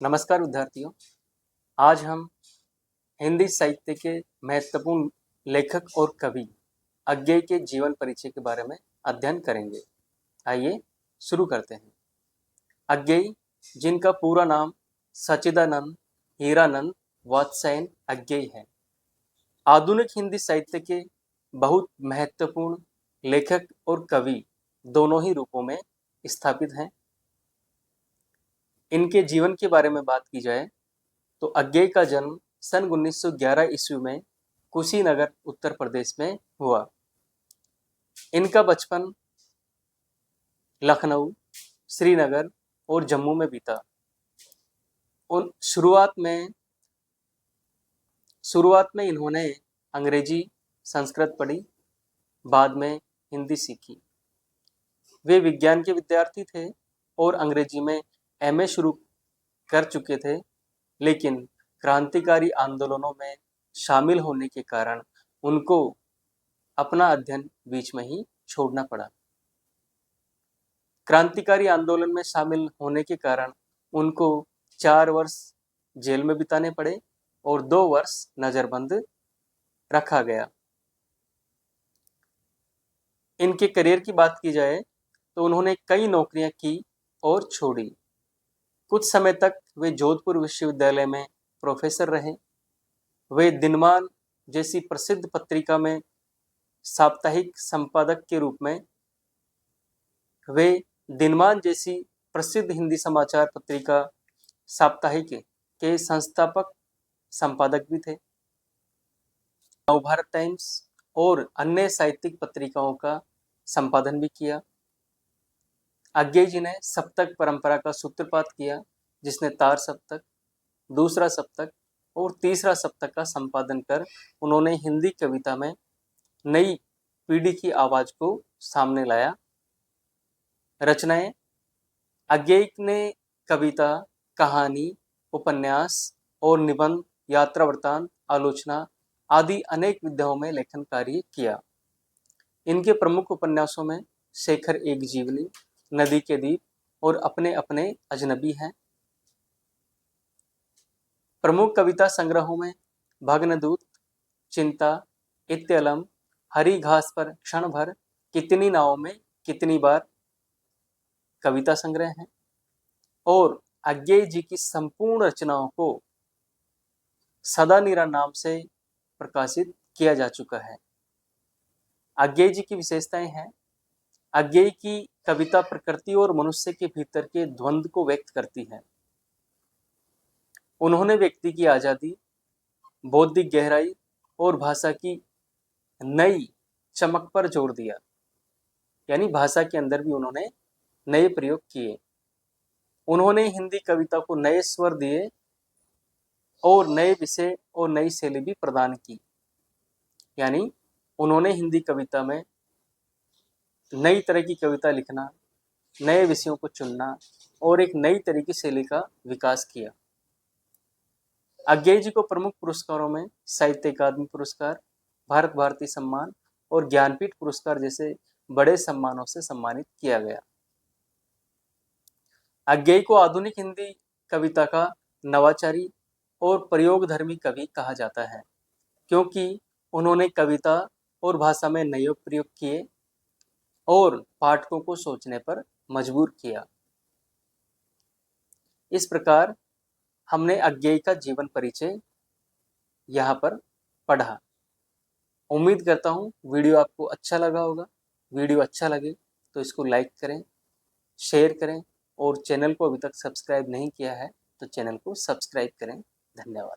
नमस्कार विद्यार्थियों। आज हम हिंदी साहित्य के महत्वपूर्ण लेखक और कवि अज्ञेय के जीवन परिचय के बारे में अध्ययन करेंगे। आइए शुरू करते हैं। अज्ञेय, जिनका पूरा नाम सच्चिदानंद हीरानंद वात्स्यायन अज्ञेय है, आधुनिक हिंदी साहित्य के बहुत महत्वपूर्ण लेखक और कवि दोनों ही रूपों में स्थापित हैं। इनके जीवन के बारे में बात की जाए तो अज्ञेय का जन्म सन 1911 ईस्वी में कुशीनगर उत्तर प्रदेश में हुआ। इनका बचपन लखनऊ, श्रीनगर और जम्मू में बीता। उन शुरुआत में इन्होंने अंग्रेजी संस्कृत पढ़ी, बाद में हिंदी सीखी। वे विज्ञान के विद्यार्थी थे और अंग्रेजी में एमए शुरू कर चुके थे, लेकिन क्रांतिकारी आंदोलनों में शामिल होने के कारण उनको अपना अध्ययन बीच में ही छोड़ना पड़ा। क्रांतिकारी आंदोलन में शामिल होने के कारण उनको 4 वर्ष जेल में बिताने पड़े और 2 वर्ष नजरबंद रखा गया। इनके करियर की बात की जाए तो उन्होंने कई नौकरियां की और छोड़ी। कुछ समय तक वे जोधपुर विश्वविद्यालय में प्रोफेसर रहे। वे दिनमान जैसी प्रसिद्ध पत्रिका में साप्ताहिक संपादक के रूप में वे दिनमान जैसी प्रसिद्ध हिंदी समाचार पत्रिका साप्ताहिक के संस्थापक संपादक भी थे। नवभारत टाइम्स और अन्य साहित्यिक पत्रिकाओं का संपादन भी किया। अज्ञेय जी ने सप्तक परंपरा का सूत्रपात किया, जिसने तार सप्तक, दूसरा सप्तक और तीसरा सप्तक का संपादन कर उन्होंने हिंदी कविता में नई पीढ़ी की आवाज को सामने लाया। रचनाएं: अज्ञेय ने कविता, कहानी, उपन्यास और निबंध, यात्रा वृत्तांत, आलोचना आदि अनेक विधाओं में लेखन कार्य किया। इनके प्रमुख उपन्यासों में शेखर एक जीवनी, नदी के दीप और अपने अपने अजनबी हैं। प्रमुख कविता संग्रहों में भग्नदूत, चिंता, इत्यलम, हरी घास पर क्षण भर, कितनी नावों में कितनी बार कविता संग्रह हैं। और अज्ञेय जी की संपूर्ण रचनाओं को सदा निरा नाम से प्रकाशित किया जा चुका है। अज्ञेय जी की विशेषताएं हैं: अज्ञेय की कविता प्रकृति और मनुष्य के भीतर के द्वंद्व को व्यक्त करती है। उन्होंने व्यक्ति की आजादी, बौद्धिक गहराई और भाषा की नई चमक पर जोर दिया। यानी भाषा के अंदर भी उन्होंने नए प्रयोग किए। उन्होंने हिंदी कविता को नए स्वर दिए और नए विषय और नई शैली भी प्रदान की। यानी उन्होंने हिंदी कविता में नई तरह की कविता लिखना, नए विषयों को चुनना और एक नई तरह की शैली का विकास किया। अज्ञेय जी को प्रमुख पुरस्कारों में साहित्य अकादमी पुरस्कार, भारत भारती सम्मान और ज्ञानपीठ पुरस्कार जैसे बड़े सम्मानों से सम्मानित किया गया। अज्ञेय को आधुनिक हिंदी कविता का नवाचारी और प्रयोगधर्मी कवि कहा जाता है, क्योंकि उन्होंने कविता और भाषा में नए प्रयोग किए और पाठकों को सोचने पर मजबूर किया। इस प्रकार हमने अज्ञेय का जीवन परिचय यहाँ पर पढ़ा। उम्मीद करता हूँ वीडियो आपको अच्छा लगा होगा। वीडियो अच्छा लगे तो इसको लाइक करें, शेयर करें और चैनल को अभी तक सब्सक्राइब नहीं किया है तो चैनल को सब्सक्राइब करें। धन्यवाद।